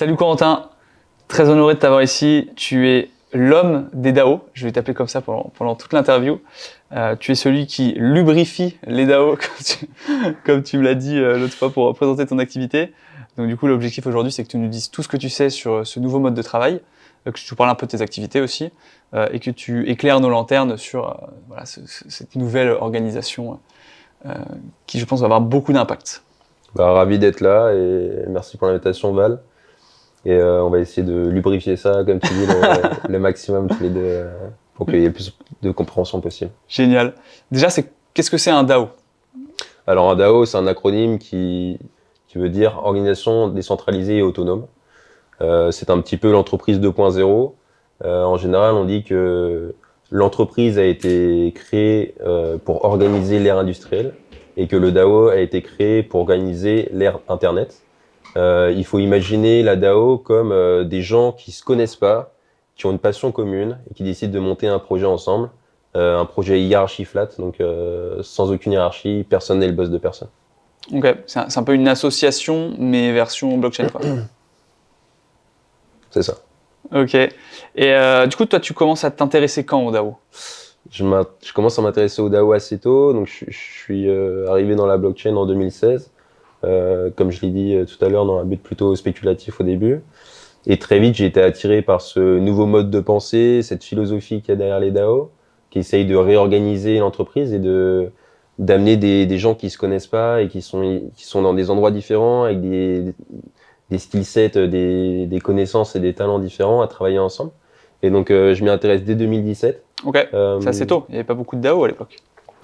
Salut Corentin, très honoré de t'avoir ici. Tu es l'homme des DAO, je vais t'appeler comme ça pendant toute l'interview. Tu es celui qui lubrifie les DAO, comme tu me l'as dit l'autre fois pour présenter ton activité. Donc du coup, l'objectif aujourd'hui, c'est que tu nous dises tout ce que tu sais sur ce nouveau mode de travail, que tu parles un peu de tes activités aussi, et que tu éclaires nos lanternes sur cette nouvelle organisation qui, je pense, va avoir beaucoup d'impact. Ravi d'être là et merci pour l'invitation Val. Et on va essayer de lubrifier ça, comme tu dis, le maximum tous les deux pour qu'il y ait le plus de compréhension possible. Génial. Déjà, qu'est-ce que c'est un DAO? Alors un DAO, c'est un acronyme qui veut dire Organisation décentralisée et autonome. C'est un petit peu l'entreprise 2.0. En général, on dit que l'entreprise a été créée pour organiser l'ère industrielle et que le DAO a été créé pour organiser l'ère Internet. Il faut imaginer la DAO comme des gens qui se connaissent pas, qui ont une passion commune et qui décident de monter un projet ensemble. Un projet hiérarchie flat, donc sans aucune hiérarchie, personne n'est le boss de personne. Ok, c'est un peu une association, mais version blockchain, quoi. C'est ça. Ok. Et du coup, toi, tu commences à t'intéresser quand au DAO? Je commence à m'intéresser au DAO assez tôt, donc je suis arrivé dans la blockchain en 2016. Comme je l'ai dit tout à l'heure, dans un but plutôt spéculatif au début. Et très vite, j'ai été attiré par ce nouveau mode de pensée, cette philosophie qu'il y a derrière les DAO, qui essaye de réorganiser l'entreprise et d'amener des gens qui se connaissent pas et qui sont dans des endroits différents, avec des skill sets, des connaissances et des talents différents à travailler ensemble. Et donc, je m'y intéresse dès 2017. Ok, c'est assez tôt. Il n'y avait pas beaucoup de DAO à l'époque.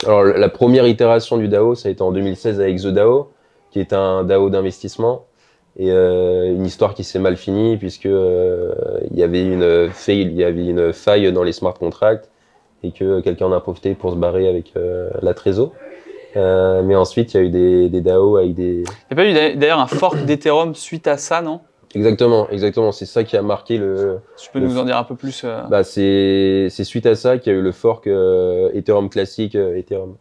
Alors, la première itération du DAO, ça a été en 2016 avec The DAO, qui est un DAO d'investissement. Et une histoire qui s'est mal finie puisque il y avait une faille dans les smart contracts et que quelqu'un en a profité pour se barrer avec la trésor. Mais ensuite, il y a eu des DAO avec des... Il n'y a pas eu d'ailleurs un fork d'Ethereum suite à ça, non? Exactement. C'est ça qui a marqué Tu peux nous en dire un peu plus c'est suite à ça qu'il y a eu le fork Ethereum classique, Ethereum.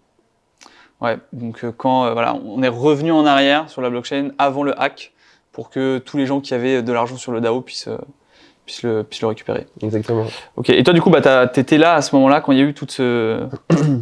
Ouais, donc quand on est revenu en arrière sur la blockchain avant le hack pour que tous les gens qui avaient de l'argent sur le DAO puissent le récupérer. Exactement. Ok, et toi du coup, t'étais là à ce moment-là quand il y a eu toute ce...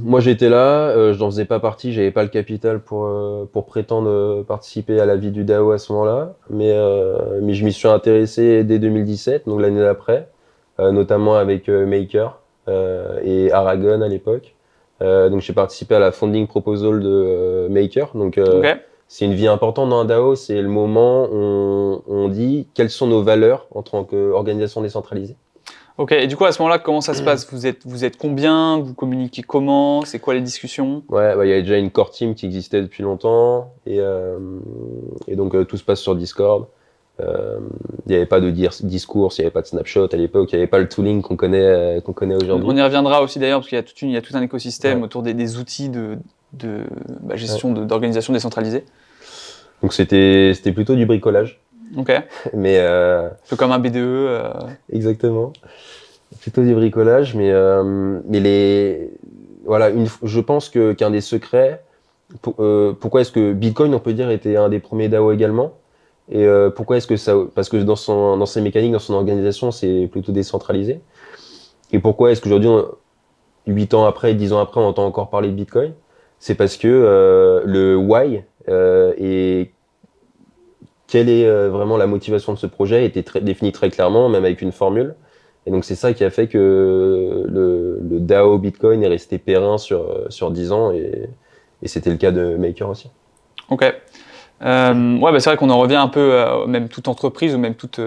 Moi j'étais là, je n'en faisais pas partie, j'avais pas le capital pour prétendre participer à la vie du DAO à ce moment-là, mais je m'y suis intéressé dès 2017, donc l'année d'après, notamment avec Maker et Aragon à l'époque. Donc j'ai participé à la founding proposal de Maker, donc Ok. c'est une vie importante dans un DAO, c'est le moment où on dit quelles sont nos valeurs en tant qu'organisation décentralisée. Ok, et du coup, à ce moment-là, comment ça se passe? Vous êtes combien? Vous communiquez comment? C'est quoi les discussions? Ouais, il y avait déjà une core team qui existait depuis longtemps et donc tout se passe sur Discord. Il n'y avait pas de discours, il n'y avait pas de snapshot à l'époque, il n'y avait pas le tooling qu'on connaît aujourd'hui. On y reviendra aussi d'ailleurs, parce qu'il y a tout un écosystème Ouais. autour des outils de gestion d'organisation décentralisée. Donc c'était plutôt du bricolage, Ok. mais Un peu comme un BDE. exactement. Plutôt du bricolage, mais voilà, je pense qu'un des secrets, pourquoi est-ce que Bitcoin, on peut dire, était un des premiers DAO également, et pourquoi est-ce que ça, parce que dans ses mécaniques, dans son organisation, c'est plutôt décentralisé. Et pourquoi est-ce qu'aujourd'hui, 8 ans après, 10 ans après, on entend encore parler de Bitcoin? C'est parce que le why et quelle est vraiment la motivation de ce projet était définie très clairement, même avec une formule. Et donc c'est ça qui a fait que le DAO Bitcoin est resté périn sur 10 ans et c'était le cas de Maker aussi. Ok. Ouais, c'est vrai qu'on en revient un peu, même toute entreprise ou même toute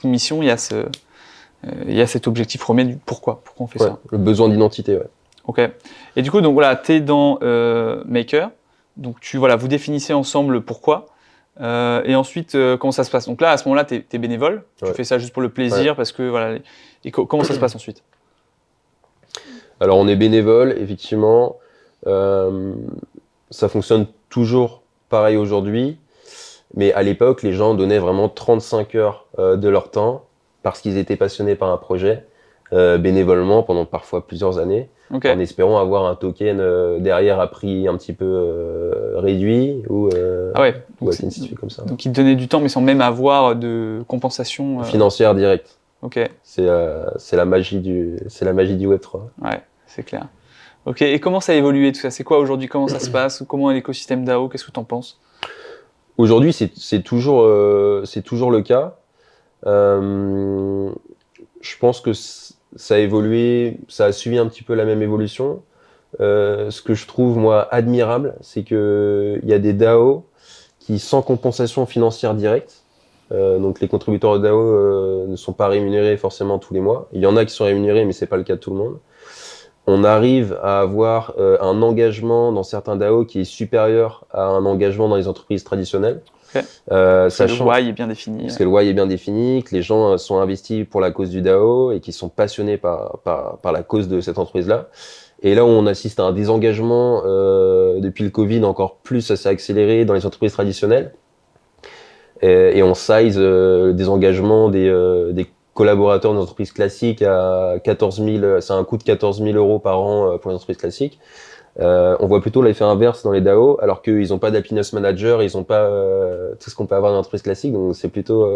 mission, il y a cet objectif premier du pourquoi on fait ça. Le besoin d'identité, ouais. Ok. Et du coup, donc voilà, t'es dans Maker, donc vous définissez ensemble le pourquoi. Et ensuite, comment ça se passe? Donc là, à ce moment-là, t'es bénévole, tu fais ça juste pour le plaisir, parce que voilà. Et comment ça se passe ensuite? Alors on est bénévole, effectivement. Ça fonctionne toujours pareil aujourd'hui. Mais à l'époque, les gens donnaient vraiment 35 heures de leur temps parce qu'ils étaient passionnés par un projet. bénévolement pendant parfois plusieurs années, Ok. en espérant avoir un token derrière à prix un petit peu réduit Ah ouais. ou Donc, être une situation comme ça. donc ils te donnaient du temps, mais sans même avoir de compensation. Financière directe. Ok. C'est la magie du Web3. Ouais, c'est clair. Ok. Et comment ça a évolué tout ça? C'est quoi aujourd'hui? Comment ça se passe? Comment est l'écosystème DAO? Qu'est-ce que tu en penses? Aujourd'hui, c'est toujours le cas. Je pense que ça a évolué, ça a suivi un petit peu la même évolution. Ce que je trouve, moi, admirable, c'est qu'il y a des DAO qui, sans compensation financière directe, donc les contributeurs de DAO ne sont pas rémunérés forcément tous les mois. Il y en a qui sont rémunérés, mais c'est pas le cas de tout le monde. On arrive à avoir un engagement dans certains DAO qui est supérieur à un engagement dans les entreprises traditionnelles. Ok. Parce que le Sachant why est bien défini. parce que le why est bien défini, que les gens sont investis pour la cause du DAO et qui sont passionnés par la cause de cette entreprise-là. Et là où on assiste à un désengagement depuis le Covid, encore plus ça s'est accéléré dans les entreprises traditionnelles. Et on size le désengagement des collaborateurs des entreprises classiques à 14 000, c'est un coût de 14 000 euros par an pour les entreprises classiques. On voit plutôt l'effet inverse dans les DAO, alors qu'ils n'ont pas d'happiness manager, ils n'ont pas tout ce qu'on peut avoir dans l'entreprise classique, donc c'est plutôt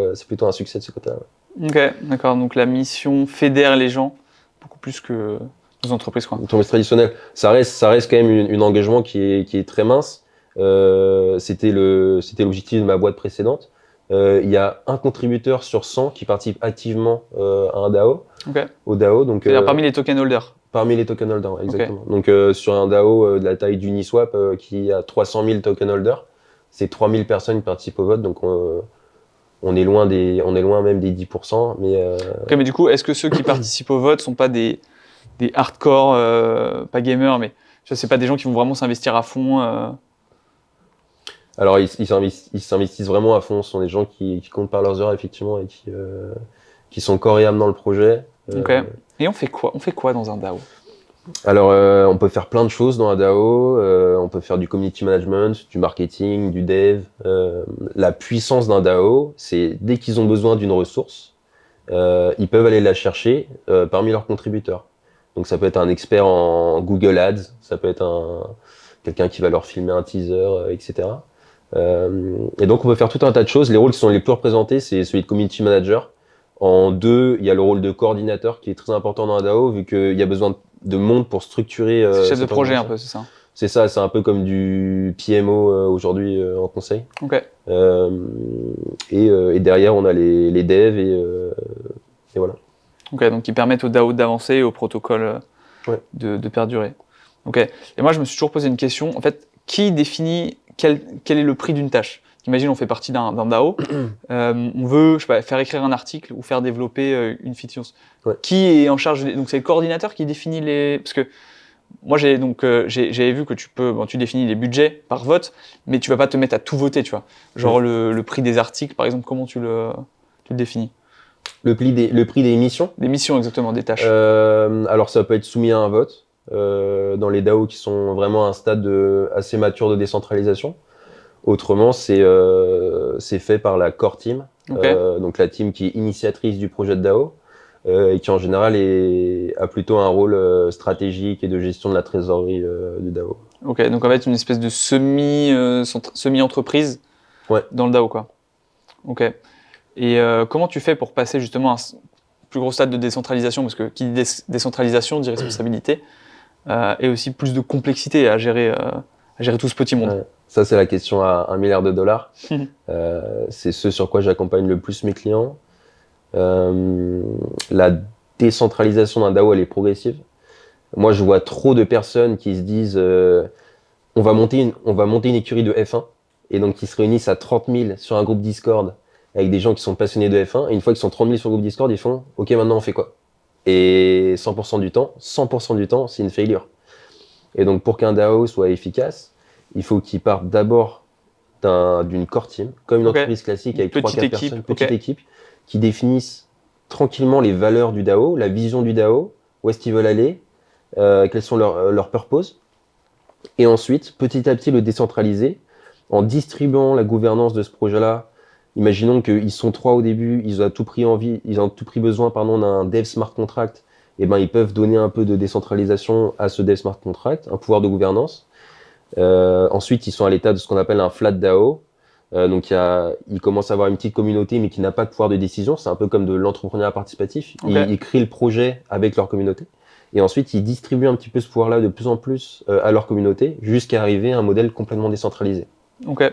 un succès de ce côté-là. Ok, d'accord. Donc la mission fédère les gens beaucoup plus que les entreprises, quoi. L'entreprise traditionnelle, ça reste quand même un engagement qui est très mince. C'était l'objectif de ma boîte précédente. Il y a un contributeur sur 100 qui participe activement à un DAO, Ok. au DAO. Donc, C'est-à-dire parmi les token holders. parmi les token holders, exactement. Donc sur un DAO de la taille d'Uniswap qui a 300 000 token holders, c'est 3000 personnes qui participent au vote, donc on est loin même des 10%. Ok, mais du coup, est-ce que ceux qui participent au vote sont pas des hardcore, pas gamers, mais tu vois, c'est pas des gens qui vont vraiment s'investir à fond Alors ils s'investissent vraiment à fond, ce sont des gens qui comptent par leurs heures effectivement et qui sont corps et âme dans le projet. Ok. Et on fait quoi? On fait quoi dans un DAO? Alors, on peut faire plein de choses dans un DAO. On peut faire du community management, du marketing, du dev. La puissance d'un DAO, c'est dès qu'ils ont besoin d'une ressource, ils peuvent aller la chercher parmi leurs contributeurs. Donc, ça peut être un expert en Google Ads, ça peut être quelqu'un qui va leur filmer un teaser, etc. Et donc, on peut faire tout un tas de choses. Les rôles qui sont les plus représentés, c'est celui de community manager. En deux, il y a le rôle de coordinateur qui est très important dans un DAO, vu qu'il y a besoin de monde pour structurer. C'est chef de cette projet un organisation. peu, c'est ça? C'est ça, c'est un peu comme du PMO aujourd'hui en conseil. Ok. Et derrière, on a les devs et voilà. Ok, donc qui permettent au DAO d'avancer et au protocole Ouais. de perdurer. Ok. Et moi, je me suis toujours posé une question. En fait, qui définit quel est le prix d'une tâche? Imagine, on fait partie d'un DAO. On veut, je sais pas, faire écrire un article ou faire développer une feature. Ouais. Qui est en charge Donc, c'est le coordinateur qui définit les. Parce que moi, j'avais vu que tu définis les budgets par vote, mais tu vas pas te mettre à tout voter, tu vois. Genre le prix des articles, par exemple, comment tu le définis? Le prix des missions. Des missions, exactement, des tâches. Alors, ça peut être soumis à un vote dans les DAO qui sont vraiment à un stade assez mature de décentralisation. Autrement, c'est fait par la core team, Ok. donc la team qui est initiatrice du projet de DAO et qui en général a plutôt un rôle stratégique et de gestion de la trésorerie du DAO. Ok, donc en fait, une espèce de semi-entreprise Ouais. dans le DAO, quoi. Ok. Et comment tu fais pour passer justement à un plus gros stade de décentralisation? Parce que qui dit décentralisation dit responsabilité et aussi plus de complexité à gérer tout ce petit monde. Ouais. Ça, c'est la question à $1 milliard. C'est ce sur quoi j'accompagne le plus mes clients. La décentralisation d'un DAO, elle est progressive. Moi, je vois trop de personnes qui se disent on va monter une écurie de F1 et donc qui se réunissent à 30 000 sur un groupe Discord avec des gens qui sont passionnés de F1 et une fois qu'ils sont 30 000 sur le groupe Discord, ils font ok, maintenant on fait quoi? Et 100% du temps, c'est une failure. Et donc pour qu'un DAO soit efficace, il faut qu'il parte d'abord d'une core team, comme une entreprise classique avec 3-4 personnes, petite équipe, qui définissent tranquillement les valeurs du DAO, la vision du DAO, où est-ce qu'ils veulent aller, quels sont leurs purposes. Et ensuite, petit à petit, le décentraliser en distribuant la gouvernance de ce projet-là. Imaginons qu'ils sont 3 au début, ils ont tout pris besoin d'un dev smart contract eh ben, ils peuvent donner un peu de décentralisation à ce dev smart contract, un pouvoir de gouvernance. Ensuite, ils sont à l'état de ce qu'on appelle un flat DAO. Donc, ils commencent à avoir une petite communauté, mais qui n'a pas de pouvoir de décision. C'est un peu comme de l'entrepreneuriat participatif. Ok. Ils créent le projet avec leur communauté. Et ensuite, ils distribuent un petit peu ce pouvoir-là de plus en plus à leur communauté, jusqu'à arriver à un modèle complètement décentralisé. Ok.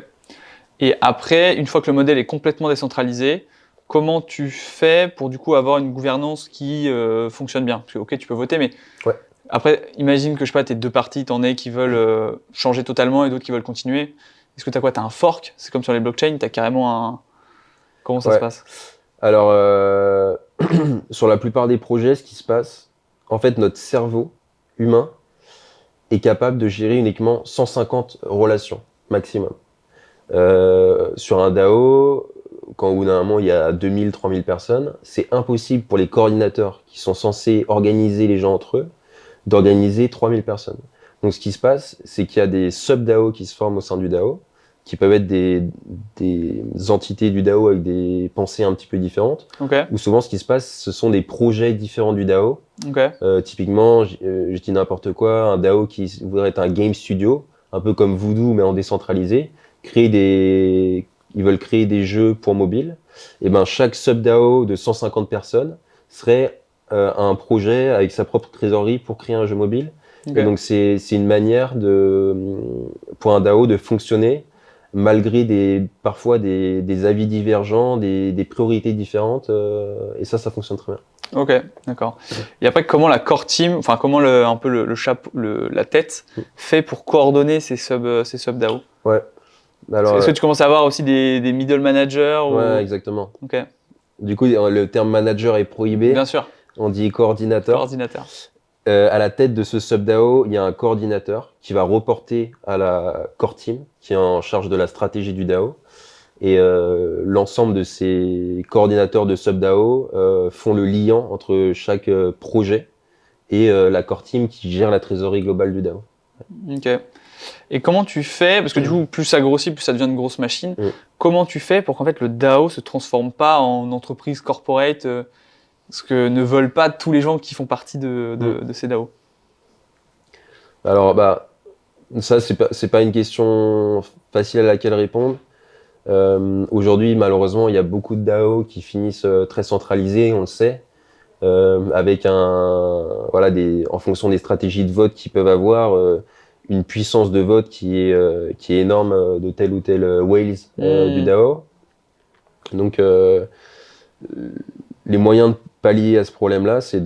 Et après, une fois que le modèle est complètement décentralisé, comment tu fais pour du coup avoir une gouvernance qui fonctionne bien? Parce que ok, tu peux voter, mais Ouais. après, imagine que je sais pas, t'es deux parties, t'en es qui veulent changer totalement et d'autres qui veulent continuer. Est-ce que t'as quoi? T'as un fork? C'est comme sur les blockchains, t'as carrément un. Comment ça se Ouais. passe? Alors, sur la plupart des projets, ce qui se passe, en fait, notre cerveau humain est capable de gérer uniquement 150 relations maximum. Sur un DAO, quand au bout d'un moment il y a 2000, 3000 personnes, c'est impossible pour les coordinateurs qui sont censés organiser les gens entre eux d'organiser 3000 personnes. Donc ce qui se passe, c'est qu'il y a des sub-DAO qui se forment au sein du DAO, qui peuvent être des entités du DAO avec des pensées un petit peu différentes, Ok, ou souvent ce qui se passe, ce sont des projets différents du DAO. ok, Typiquement, je dis n'importe quoi, un DAO qui voudrait être un game studio, un peu comme Voodoo mais en décentralisé, ils veulent créer des jeux pour mobile. Et ben chaque sub-DAO de 150 personnes serait un projet avec sa propre trésorerie pour créer un jeu mobile. ok. Et donc c'est une manière pour un DAO de fonctionner malgré parfois des avis divergents, des priorités différentes. Et ça fonctionne très bien. Ok, d'accord. Et après, comment la core team, enfin comment un peu le chapeau, la tête fait pour coordonner ces sub DAO? Ouais. Alors, Est-ce que tu commences à avoir aussi des middle managers ouais, ou... exactement. Ok, Du coup, le terme manager est prohibé. bien sûr, On dit coordinateur. coordinateur. À la tête de ce sub-DAO, il y a un coordinateur qui va reporter à la core team, qui est en charge de la stratégie du DAO. Et l'ensemble de ces coordinateurs de sub-DAO font le lien entre chaque projet et la core team qui gère la trésorerie globale du DAO. Ok. Et comment tu fais, parce que du coup, plus ça grossit, plus ça devient une grosse machine, Mm. comment tu fais pour qu'en fait le DAO se transforme pas en entreprise corporate, ce que ne veulent pas tous les gens qui font partie de ces DAO? Alors, bah, ça, c'est pas une question facile à laquelle répondre. Aujourd'hui, malheureusement, il y a beaucoup de DAO qui finissent très centralisés, on le sait, avec en fonction des stratégies de vote qu'ils peuvent avoir, une puissance de vote qui est énorme de tel ou tel whales du DAO. Donc, les moyens de pallier à ce problème-là, c'est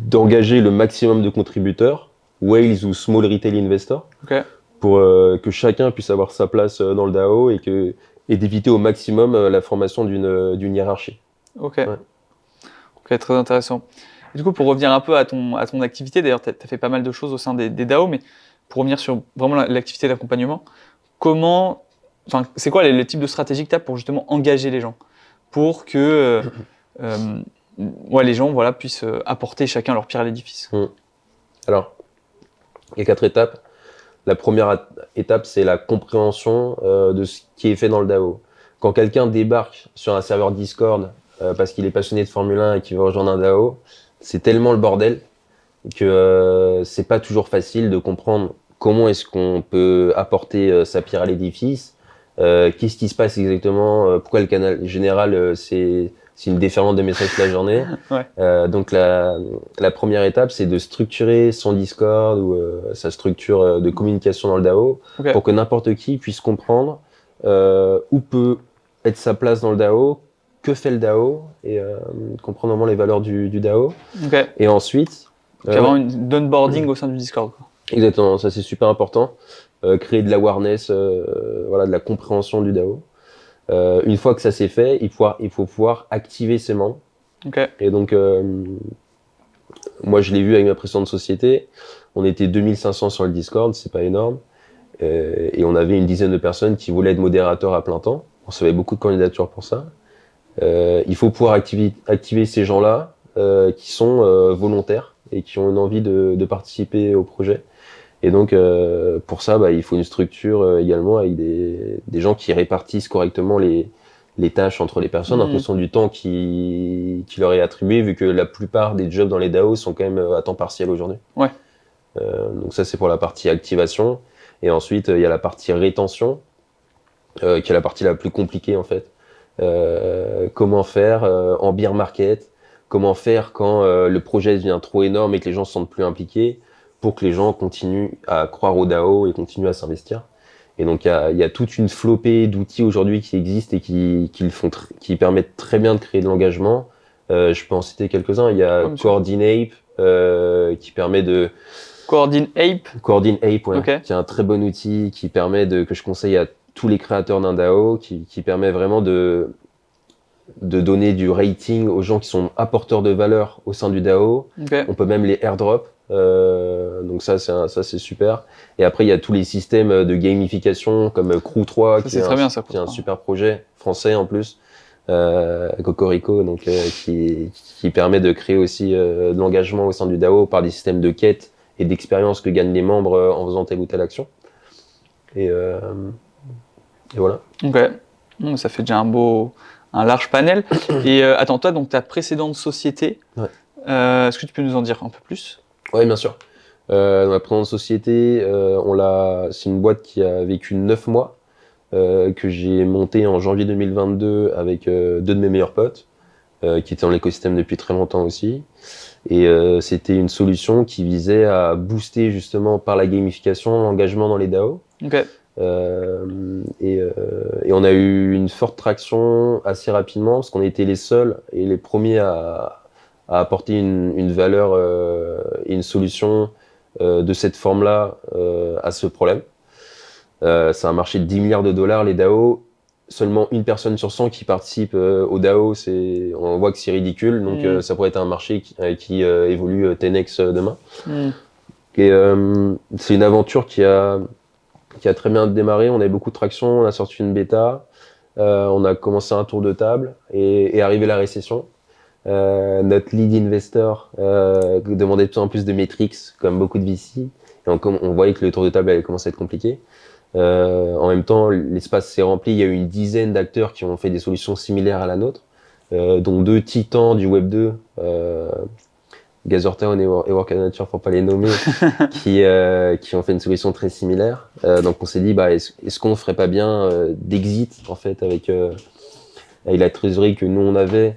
d'engager le maximum de contributeurs, whales ou small retail investors, Ok, pour que chacun puisse avoir sa place dans le DAO et d'éviter au maximum la formation d'une hiérarchie. ok, Ouais. ok, très intéressant. Et du coup, pour revenir un peu à ton activité, d'ailleurs, tu as fait pas mal de choses au sein des DAO, mais pour revenir sur vraiment l'activité d'accompagnement, c'est quoi les types de stratégies que tu as pour justement engager les gens, pour que euh, ouais, les gens voilà, puissent apporter chacun leur pierre à l'édifice? Alors, il y a 4 étapes. La première étape, c'est la compréhension de ce qui est fait dans le DAO. Quand quelqu'un débarque sur un serveur Discord parce qu'il est passionné de Formule 1 et qu'il veut rejoindre un DAO, c'est tellement le bordel que c'est pas toujours facile de comprendre comment est-ce qu'on peut apporter sa pierre à l'édifice, qu'est-ce qui se passe exactement, pourquoi le canal général c'est une déferlante de messages toute la journée. Ouais. Donc la première étape, c'est de structurer son Discord ou sa structure de communication dans le DAO Ok. pour que n'importe qui puisse comprendre où peut être sa place dans le DAO, que fait le DAO et comprendre vraiment les valeurs du DAO. Ok. Et ensuite, Donc, il y a vraiment une onboarding au sein du Discord, quoi. exactement, ça c'est super important. Créer de l'awareness, voilà, de la compréhension du DAO. Une fois que ça c'est fait, il faut pouvoir activer ses membres. Ok. Et donc, moi je l'ai vu avec ma précédente société, on était 2500 sur le Discord, c'est pas énorme. Et on avait une dizaine de personnes qui voulaient être modérateurs à plein temps. On recevait beaucoup de candidatures pour ça. Il faut pouvoir activer ces gens-là qui sont volontaires et qui ont une envie de participer au projet. Et donc, pour ça, il faut une structure également avec des gens qui répartissent correctement les les tâches entre les personnes en fonction du temps qui leur est attribué, vu que la plupart des jobs dans les DAO sont quand même à temps partiel aujourd'hui. Ouais. Donc ça, c'est pour la partie activation. Et ensuite, il y a la partie rétention, qui est la partie la plus compliquée en fait. Comment faire en bear market, comment faire quand le projet devient trop énorme et que les gens se sentent plus impliqués, pour que les gens continuent à croire au DAO et continuent à s'investir. Et donc il y a toute une flopée d'outils aujourd'hui qui existent et qui permettent très bien de créer de l'engagement. Je peux en citer quelques-uns. Il y a Coordinape qui permet de Coordinape, ouais, okay. Qui est un très bon outil qui permet que je conseille à tous les créateurs d'un DAO, qui permet vraiment de donner du rating aux gens qui sont apporteurs de valeur au sein du DAO. Okay. On peut même les airdrop. Donc ça c'est super. Et après il y a tous les systèmes de gamification comme Crew3 qui est un super projet français en plus, Cocorico, donc qui permet de créer aussi de l'engagement au sein du DAO par des systèmes de quêtes et d'expérience que gagnent les membres en faisant telle ou telle action. Et voilà. Ok, ça fait déjà un large panel. Et attends, toi, donc ta précédente société, ouais. Est-ce que tu peux nous en dire un peu plus ? Oui, bien sûr. Dans la précédente société, c'est une boîte qui a vécu 9 mois, que j'ai montée en janvier 2022 avec deux de mes meilleurs potes, qui étaient dans l'écosystème depuis très longtemps aussi. Et c'était une solution qui visait à booster justement par la gamification l'engagement dans les DAO. Okay. Et on a eu une forte traction assez rapidement parce qu'on était les seuls et les premiers à apporter une valeur et une solution de cette forme-là à ce problème. C'est un marché de 10 milliards de dollars, les DAO. Seulement une personne sur 100 qui participe au DAO, on voit que c'est ridicule. Donc ça pourrait être un marché qui évolue 10x demain. Et c'est une aventure qui a très bien démarré. On avait beaucoup de traction, on a sorti une bêta, on a commencé un tour de table et arrivé la récession. Notre lead investor demandait de plus en plus de métriques, comme beaucoup de VC. Et on voyait que le tour de table allait commencer à être compliqué. En même temps, l'espace s'est rempli. Il y a eu une dizaine d'acteurs qui ont fait des solutions similaires à la nôtre, dont deux titans du Web 2, Gazortown et Work Nature pour pas les nommer, qui ont fait une solution très similaire. Donc on s'est dit, est-ce qu'on ferait pas bien d'exit en fait avec la trésorerie que nous on avait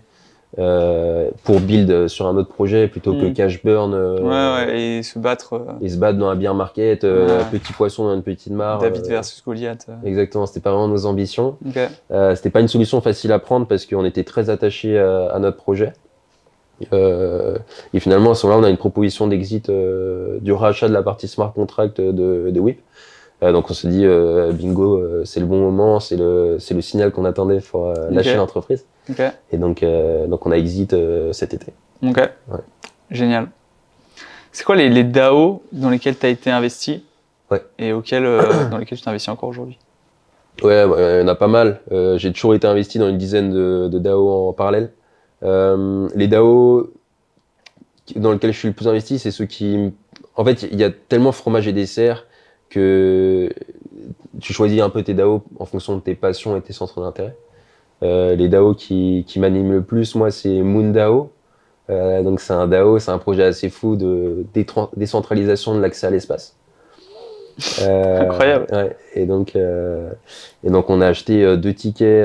pour build sur un autre projet plutôt que cash burn et se battre dans un bear market, petit poisson dans une petite mare. David versus Goliath. Exactement, c'était pas vraiment nos ambitions. Okay. C'était pas une solution facile à prendre parce qu'on était très attachés à notre projet. Et finalement à ce moment-là on a une proposition d'exit du rachat de la partie smart contract de Whip. Donc on se dit bingo, c'est le bon moment, c'est le signal qu'on attendait pour lâcher l'entreprise. Okay. Et donc on a exit cet été. Ok, ouais. Génial. C'est quoi les DAO dans lesquels tu as été investi et dans lesquels tu t'investis encore aujourd'hui? Ouais, il y en a pas mal. J'ai toujours été investi dans une dizaine de DAO en parallèle. Les DAO dans lesquels je suis le plus investi, c'est ceux qui... En fait, il y a tellement fromage et dessert que tu choisis un peu tes DAO en fonction de tes passions et tes centres d'intérêt. Les DAO qui m'animent le plus, moi, c'est MoonDAO. Donc c'est un DAO, c'est un projet assez fou de décentralisation de l'accès à l'espace. Incroyable. Ouais, et donc on a acheté 2 tickets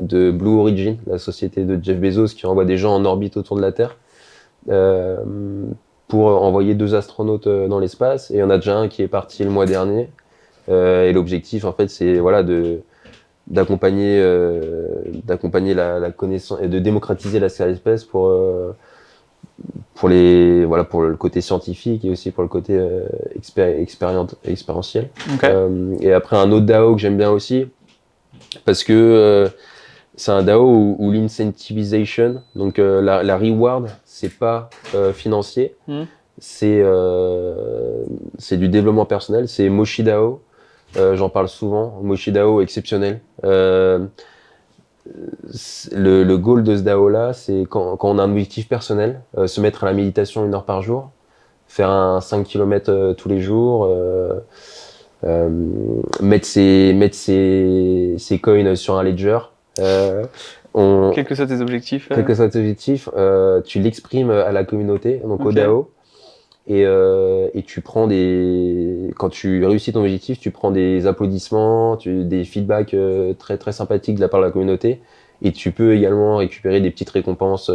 de Blue Origin, la société de Jeff Bezos qui envoie des gens en orbite autour de la Terre, pour envoyer 2 astronautes dans l'espace. Et il y en a déjà un qui est parti le mois dernier. Et l'objectif, en fait, c'est d'accompagner la connaissance et de démocratiser l'accès à l'espace pour le côté scientifique et aussi pour le côté expérientiel. Okay. Et après un autre DAO que j'aime bien aussi parce que c'est un DAO où l'incentivization, donc la reward, c'est pas financier, c'est du développement personnel, c'est Moshi DAO. J'en parle souvent, Moshi DAO exceptionnel. Le goal de ce DAO là, c'est quand on a un objectif personnel, se mettre à la méditation 1 heure par jour, faire un 5 km tous les jours, Mettre ses coins sur un ledger. Quels que soient tes objectifs. Quel que soit tes objectifs, tu l'exprimes à la communauté, donc au Ok. DAO. Et tu prends quand tu réussis ton objectif, tu prends des applaudissements, des feedbacks très très sympathiques de la part de la communauté, et tu peux également récupérer des petites récompenses,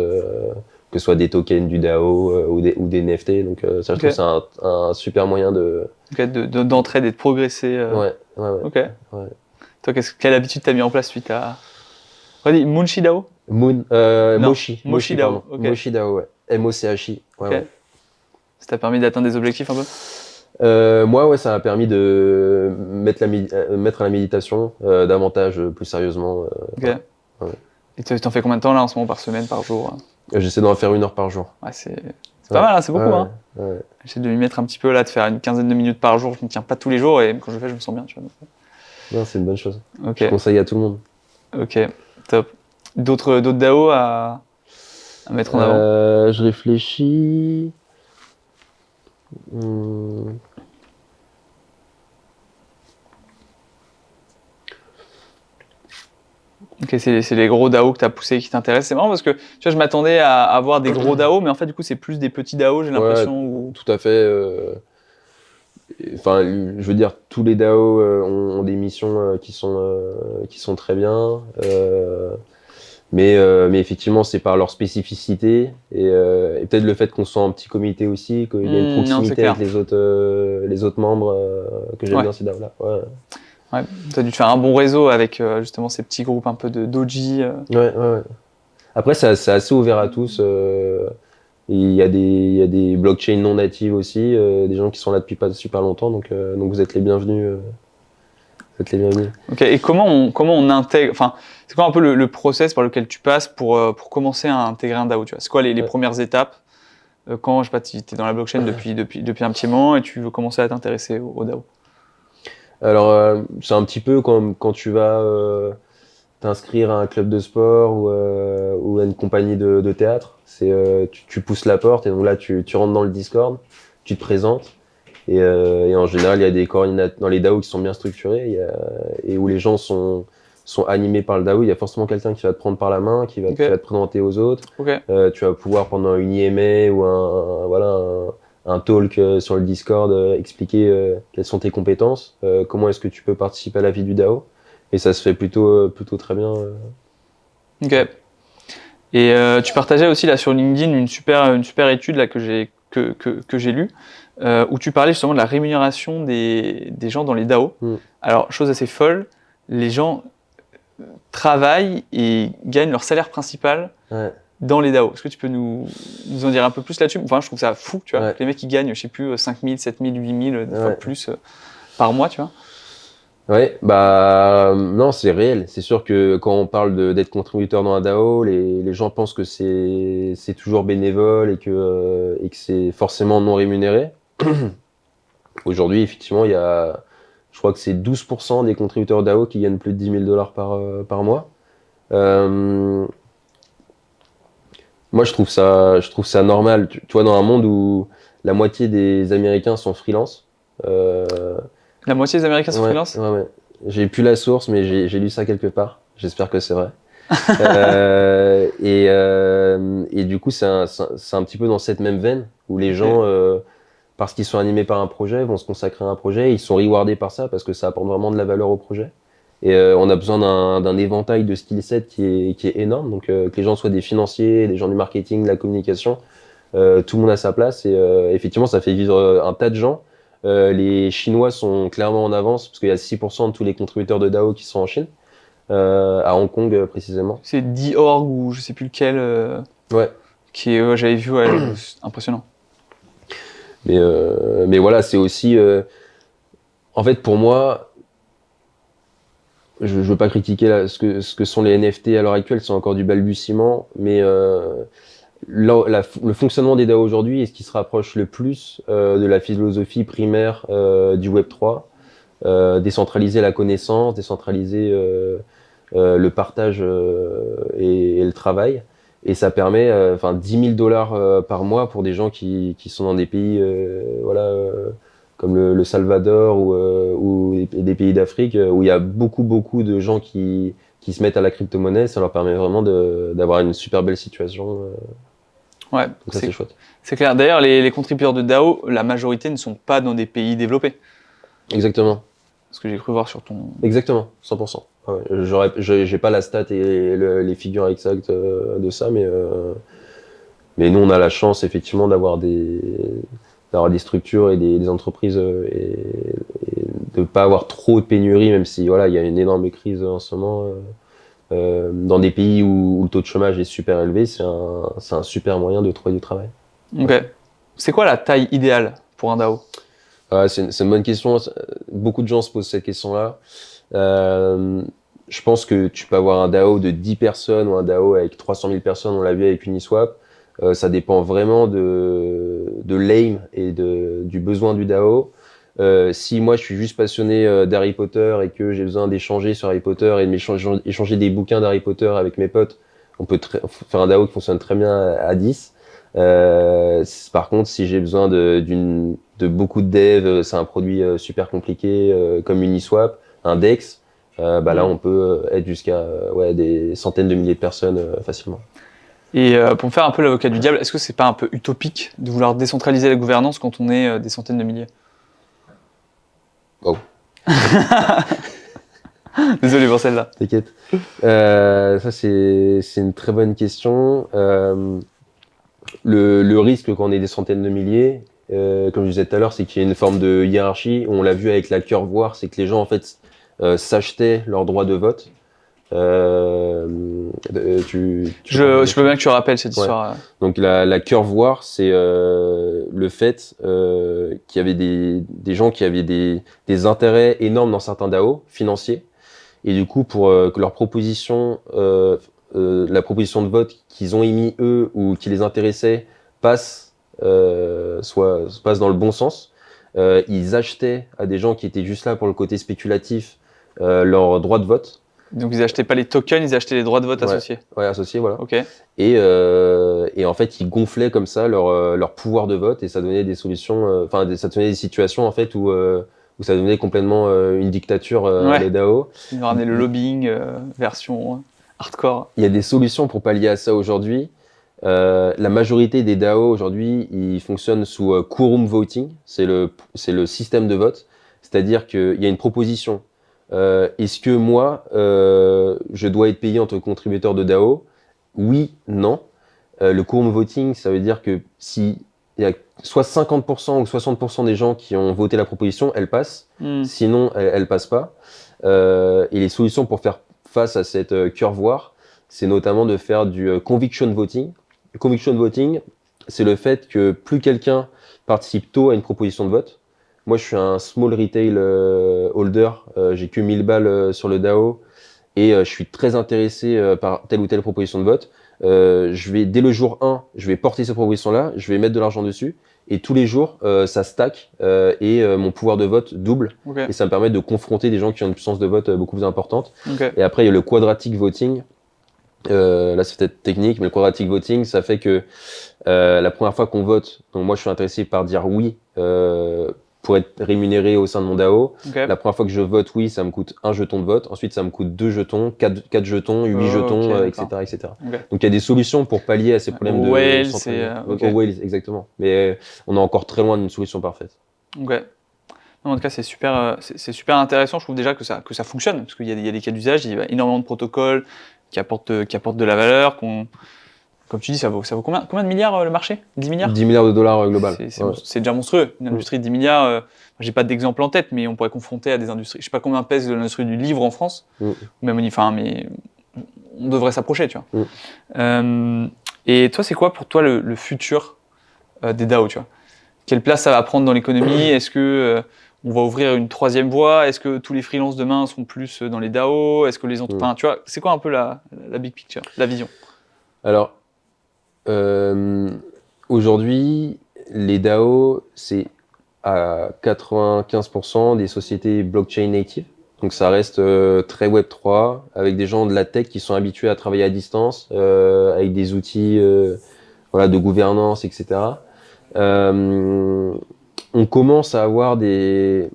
que ce soit des tokens du DAO ou des NFT. Donc ça, je trouve Ok. que c'est un super moyen de. Ok, d'entraide et de progresser. Ouais, ouais, ouais. Ok. Ouais. Toi, quelle habitude t'as mis en place suite à. Redis, Munchi DAO? Non, Moshi, DAO. pardon. Ok. Moshi DAO, ouais. Mochi. Ouais, Ok. ouais. Ça t'a permis d'atteindre des objectifs un peu? Moi, ouais, ça m'a permis de mettre à la méditation davantage, plus sérieusement. Ok. Ouais, ouais. Et t'en fais combien de temps là en ce moment, par semaine, par jour? J'essaie d'en faire 1 heure par jour. Ouais, c'est Ouais, pas mal, hein, c'est beaucoup. ouais, Hein. ouais. J'essaie de m'y mettre un petit peu là, de faire une quinzaine de minutes par jour. Je ne tiens pas tous les jours et quand je le fais, je me sens bien. Tu vois, donc. Non, c'est une bonne chose. Ok, Je conseille à tout le monde. ok, top. D'autres DAO à mettre en avant? Je réfléchis. Hmm. Ok, c'est les gros DAO que tu as poussés qui t'intéressent. C'est marrant parce que tu vois, je m'attendais à avoir des gros DAO, mais en fait, du coup, c'est plus des petits DAO, j'ai Ouais, l'impression. tout à fait. Enfin, je veux dire, tous les DAO ont des missions qui sont très bien. Mais effectivement, c'est par leur spécificité et peut-être le fait qu'on soit en petit comité aussi, qu'il y a une Non, c'est proximité clair. avec les autres membres que j'aime Ouais. bien ces DAO-là. Ouais. Ouais, tu as dû te faire un bon réseau avec justement ces petits groupes un peu de doji. Ouais. Après, c'est assez ouvert à tous. Il y a des blockchains non natives aussi, des gens qui sont là depuis pas super longtemps, donc vous êtes les bienvenus. Vous êtes les bienvenus. Ok, et comment on intègre, enfin, c'est quoi un peu le process par lequel tu passes pour commencer à intégrer un DAO, tu vois? C'est quoi les Ouais. premières étapes quand, je sais pas, tu es dans la blockchain depuis un petit moment et tu veux commencer à t'intéresser au DAO? Alors, c'est un petit peu comme quand tu vas t'inscrire à un club de sport ou à une compagnie de théâtre. Tu pousses la porte et donc là, tu rentres dans le Discord, tu te présentes. Et en général, il y a des coordinateurs dans les DAO qui sont bien structurés et où les gens sont animés par le DAO. Il y a forcément quelqu'un qui va te prendre par la main, qui va Ok, te présenter aux autres. ok, Tu vas pouvoir, pendant une IMA ou un talk sur le Discord, expliquer quelles sont tes compétences, comment est-ce que tu peux participer à la vie du DAO. Et ça se fait plutôt très bien. ok. Et tu partageais aussi là sur LinkedIn une super étude là que j'ai lue où tu parlais justement de la rémunération des gens dans les DAO. Mm. Alors, chose assez folle, les gens travaillent et gagnent leur salaire principal Ouais. dans les DAO. Est-ce que tu peux nous en dire un peu plus là-dessus? Enfin, je trouve ça fou, tu vois, Ouais. que les mecs qui gagnent, je sais plus, 5 000, 7 000, 8 000, des fois Ouais. plus par mois, tu vois. Ouais, bah non, c'est réel. C'est sûr que quand on parle d'être contributeur dans un DAO, les gens pensent que c'est toujours bénévole et que c'est forcément non rémunéré. Aujourd'hui, effectivement, je crois que c'est 12% des contributeurs DAO qui gagnent plus de 10 000 dollars par mois. Euh, Moi, je trouve ça normal. Tu vois, dans un monde où la moitié des Américains sont freelance. La moitié des Américains sont Ouais, freelance. ouais, ouais. J'ai plus la source, mais j'ai lu ça quelque part. J'espère que c'est vrai. Et du coup, c'est un petit peu dans cette même veine où les Ok. gens, parce qu'ils sont animés par un projet, vont se consacrer à un projet. Ils sont rewardés par ça parce que ça apporte vraiment de la valeur au projet. Et on a besoin d'un éventail de skill set qui est énorme. Donc, que les gens soient des financiers, des gens du marketing, de la communication, tout le monde a sa place. Et effectivement, ça fait vivre un tas de gens. Les Chinois sont clairement en avance parce qu'il y a 6% de tous les contributeurs de DAO qui sont en Chine, à Hong Kong précisément. C'est D-Org ou je sais plus lequel Ouais. qui est, j'avais vu, ouais, c'est impressionnant. Mais voilà, c'est aussi. En fait, pour moi, je veux pas critiquer ce que sont les NFT à l'heure actuelle, c'est encore du balbutiement, mais le fonctionnement des DAO aujourd'hui est ce qui se rapproche le plus de la philosophie primaire du Web3, décentraliser la connaissance, décentraliser le partage et le travail. Et ça permet 10 000 dollars par mois pour des gens qui sont dans des pays voilà, comme le Salvador ou des pays d'Afrique, où il y a beaucoup de gens qui se mettent à la crypto-monnaie. Ça leur permet vraiment d'avoir une super belle situation. Ouais, Donc ça, c'est chouette. C'est clair. D'ailleurs, les contributeurs de DAO, la majorité ne sont pas dans des pays développés. Exactement. Ce que j'ai cru voir sur ton... Exactement, 100%. Ah ouais, j'ai pas la stat et les figures exactes de ça, mais nous, on a la chance, effectivement, d'avoir des structures et des entreprises et de pas avoir trop de pénurie, même si voilà, il y a une énorme crise en ce moment. Dans des pays où le taux de chômage est super élevé, c'est un super moyen de trouver du travail. Ok. C'est quoi la taille idéale pour un DAO? C'est une bonne question. Beaucoup de gens se posent cette question-là. Je pense que tu peux avoir un DAO de 10 personnes ou un DAO avec 300 000 personnes, on l'a vu avec Uniswap. Ça dépend vraiment de l'aim et du besoin du DAO. Si moi je suis juste passionné d'Harry Potter et que j'ai besoin d'échanger sur Harry Potter et de échanger des bouquins d'Harry Potter avec mes potes, on peut faire un DAO qui fonctionne très bien à 10. Par contre, si j'ai besoin de beaucoup de devs, c'est un produit super compliqué comme Uniswap, un DEX, là on peut être jusqu'à des centaines de milliers de personnes facilement. Et pour me faire un peu l'avocat du diable, est-ce que c'est pas un peu utopique de vouloir décentraliser la gouvernance quand on est des centaines de milliers? Wow. Désolé pour celle-là. T'inquiète. Ça c'est une très bonne question. Le risque quand on est des centaines de milliers, comme je disais tout à l'heure, c'est qu'il y a une forme de hiérarchie. On l'a vu avec la curve War, c'est que les gens en fait s'achetaient leur droit de vote. Je veux bien que tu rappelles cette histoire. Donc la curve War, c'est le fait qu'il y avait des gens qui avaient des intérêts énormes dans certains DAO financiers, et du coup pour que leur proposition la proposition de vote qu'ils ont émis eux ou qui les intéressait passe dans le bon sens. Ils achetaient à des gens qui étaient juste là pour le côté spéculatif leur droit de vote. Donc ils achetaient pas les tokens, ils achetaient les droits de vote associés. Ouais, associés, voilà. Ok. Et en fait, ils gonflaient comme ça leur pouvoir de vote et ça donnait des solutions, ça donnait des situations en fait où ça devenait complètement une dictature les DAO. Ils ont ramené le lobbying version hardcore. Il y a des solutions pour pallier à ça aujourd'hui. La majorité des DAO aujourd'hui, ils fonctionnent sous quorum voting. C'est le système de vote. C'est-à-dire qu'il y a une proposition. Est-ce que moi, je dois être payé en tant que contributeur de DAO? Oui, non. Le quorum voting, ça veut dire que si il y a soit 50% ou 60% des gens qui ont voté la proposition, elle passe. Sinon, elle passe pas. Et les solutions pour faire face à cette curve War, c'est notamment de faire du conviction voting. Le conviction voting, c'est le fait que plus quelqu'un participe tôt à une proposition de vote. Moi, je suis un small retail holder, j'ai que 1000 balles sur le DAO et je suis très intéressé par telle ou telle proposition de vote. Dès le jour 1, je vais porter cette proposition-là, je vais mettre de l'argent dessus et tous les jours, ça stack et mon pouvoir de vote double. Okay. Et ça me permet de confronter des gens qui ont une puissance de vote beaucoup plus importante. Okay. Et après, il y a le quadratic voting. Là, c'est peut-être technique, mais le quadratic voting, ça fait que la première fois qu'on vote, donc moi, je suis intéressé par dire oui pour être rémunéré au sein de mon DAO. Okay. La première fois que je vote oui, ça me coûte 1 jeton de vote. Ensuite, ça me coûte 2 jetons, 4 jetons, 8 jetons, etc. etc. Okay. Donc, il y a des solutions pour pallier à ces problèmes de Whales, exactement. Mais on est encore très loin d'une solution parfaite. Ok. En tout cas, c'est super intéressant. Je trouve déjà que ça fonctionne, parce qu'il y a des cas d'usage, il y a énormément de protocoles qui apportent de la valeur. Comme tu dis, ça vaut combien de milliards le marché? 10 milliards 10 milliards de dollars global. C'est déjà monstrueux. Une industrie de 10 milliards, j'ai pas d'exemple en tête, mais on pourrait confronter à des industries. Je sais pas combien pèse l'industrie du livre en France, même mais on devrait s'approcher, tu vois. Et toi, c'est quoi pour toi le futur des DAO, tu vois? Quelle place ça va prendre dans l'économie? Est-ce que on va ouvrir une troisième voie? Est-ce que tous les freelances demain seront plus dans les DAO? Est-ce que les entreprises, tu vois, c'est quoi un peu la big picture, la vision? Alors, aujourd'hui, les DAO, c'est à 95% des sociétés blockchain native. Donc ça reste très Web3, avec des gens de la tech qui sont habitués à travailler à distance, avec des outils de gouvernance, etc. On on commence à avoir des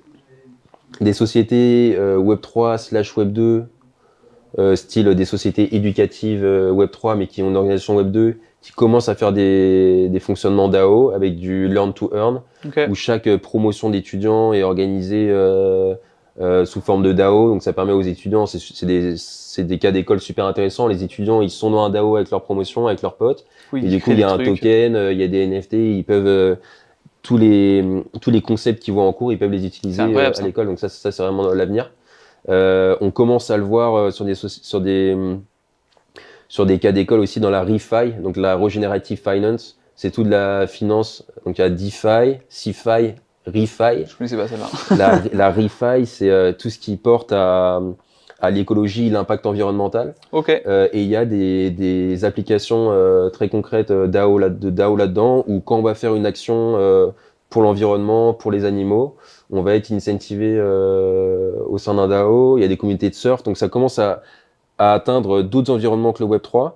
sociétés Web3/Web2, style des sociétés éducatives Web3, mais qui ont une organisation Web2, qui commencent à faire des fonctionnements DAO avec du Learn to Earn, où chaque promotion d'étudiants est organisée sous forme de DAO. Donc ça permet aux étudiants, c'est des cas d'école super intéressants. Les étudiants, ils sont dans un DAO avec leur promotion, avec leurs potes. Oui, Et du coup, il y a un token, il y a des NFT, ils peuvent tous les concepts qu'ils voient en cours, ils peuvent les utiliser à l'école. Donc ça c'est vraiment l'avenir. On commence à le voir sur des cas d'école aussi dans la ReFi, donc la Regenerative Finance. C'est tout de la finance. Donc il y a DeFi, CeFi, ReFi. Je connaissais pas celle-là. La ReFi, c'est tout ce qui porte à l'écologie, l'impact environnemental. Et il y a des applications très concrètes de DAO là-dedans, où quand on va faire une action pour l'environnement, pour les animaux, on va être incentivé au sein d'un DAO. Il y a des communautés de surf, donc ça commence à atteindre d'autres environnements que le Web3.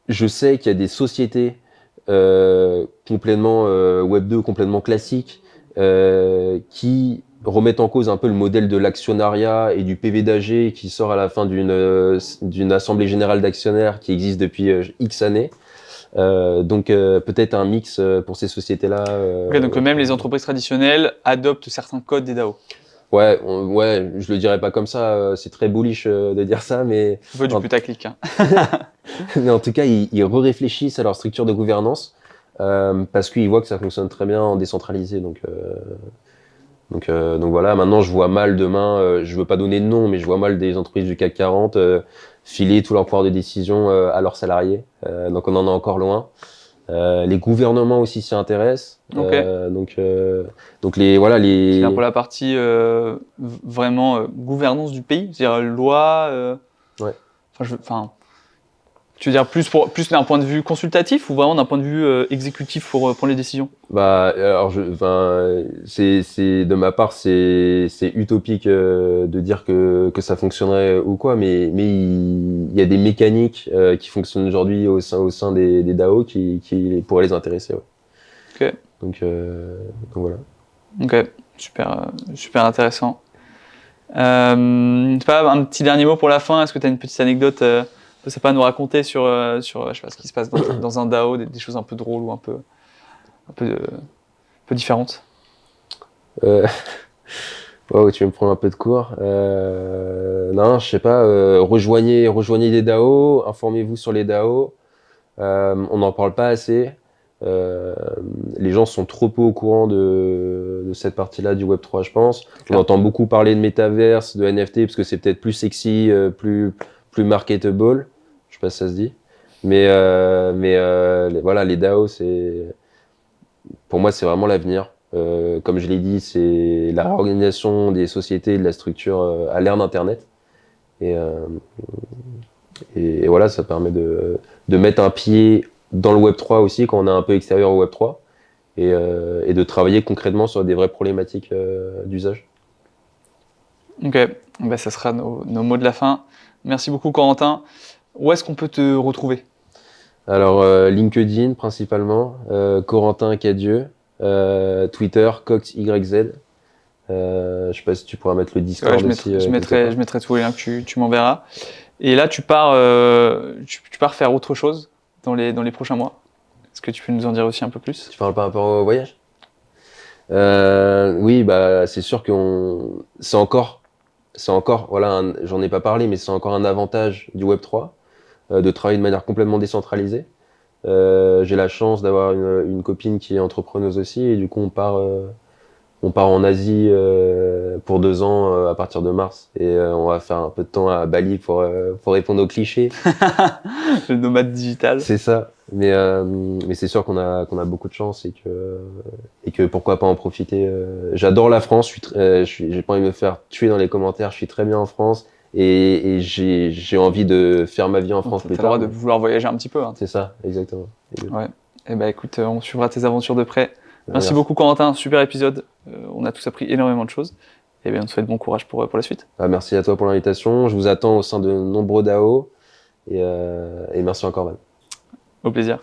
Je sais qu'il y a des sociétés complètement Web2, complètement classiques, qui remettent en cause un peu le modèle de l'actionnariat et du PV d'AG qui sort à la fin d'une assemblée générale d'actionnaires qui existe depuis X années. Donc peut-être un mix pour ces sociétés-là. Donc même les entreprises traditionnelles adoptent certains codes des DAO. Ouais, je le dirais pas comme ça, c'est très bullish de dire ça, mais... Un peu du putaclic. Hein. Mais en tout cas, ils réfléchissent à leur structure de gouvernance parce qu'ils voient que ça fonctionne très bien en décentralisé. Donc voilà, maintenant je vois mal demain, je veux pas donner de nom, mais je vois mal des entreprises du CAC 40 filer tout leur pouvoir de décision à leurs salariés. Donc on en est encore loin. Les gouvernements aussi s'y intéressent. Donc c'est un peu la partie vraiment gouvernance du pays, c'est-à-dire loi. Ouais. Tu veux dire plus d'un point de vue consultatif ou vraiment d'un point de vue exécutif pour prendre les décisions? Alors c'est de ma part c'est utopique de dire que ça fonctionnerait ou quoi, mais il y a des mécaniques qui fonctionnent aujourd'hui au sein des DAO qui pourraient les intéresser. Ouais. Donc voilà. Ok, super intéressant. C'est pas un petit dernier mot pour la fin. Est-ce que tu as une petite anecdote sympa à nous raconter sur je sais pas, ce qui se passe dans un DAO, des choses un peu drôles ou un peu différentes? Wow, tu veux me prendre un peu de cours. Non, je sais pas. Rejoignez des DAO, informez-vous sur les DAO. On n'en parle pas assez. Les gens sont trop peu au courant de cette partie-là du Web3, je pense. On entend beaucoup parler de métaverse, de NFT, parce que c'est peut-être plus sexy, plus marketable. Je sais pas si ça se dit. Mais voilà, les DAO, pour moi, c'est vraiment l'avenir. Comme je l'ai dit, c'est la réorganisation des sociétés et de la structure à l'ère d'Internet. Et voilà, ça permet de mettre un pied dans le Web3 aussi, quand on est un peu extérieur au Web3, et de travailler concrètement sur des vraies problématiques d'usage. Ok, ça sera nos mots de la fin. Merci beaucoup Corentin. Où est-ce qu'on peut te retrouver? Alors LinkedIn principalement, Corentin Cadieux, Twitter CoxYZ. Je sais pas si tu pourras mettre le Discord aussi. Je mettrai tous les liens que tu m'enverras. Et là, tu pars faire autre chose dans les prochains mois. Est-ce que tu peux nous en dire aussi un peu plus? Tu parles par rapport au voyage? Oui, c'est sûr c'est encore, voilà, j'en ai pas parlé, mais c'est encore un avantage du Web3 de travailler de manière complètement décentralisée. J'ai la chance d'avoir une copine qui est entrepreneuse aussi, et du coup on part en Asie pour 2 ans à partir de mars, et on va faire un peu de temps à Bali pour répondre aux clichés. Le nomade digital. C'est ça, mais c'est sûr qu'on a beaucoup de chance, et que pourquoi pas en profiter. J'adore la France, j'ai pas envie de me faire tuer dans les commentaires, je suis très bien en France, et j'ai envie de faire ma vie en France plus tard. T'as le droit de vouloir voyager un petit peu. Hein. C'est ça, exactement. Ouais. Et écoute, on suivra tes aventures de près. Merci beaucoup Corentin, super épisode. On a tous appris énormément de choses. Et on te souhaite bon courage pour la suite. Merci à toi pour l'invitation. Je vous attends au sein de nombreux DAO. Et merci encore, Val. Au plaisir.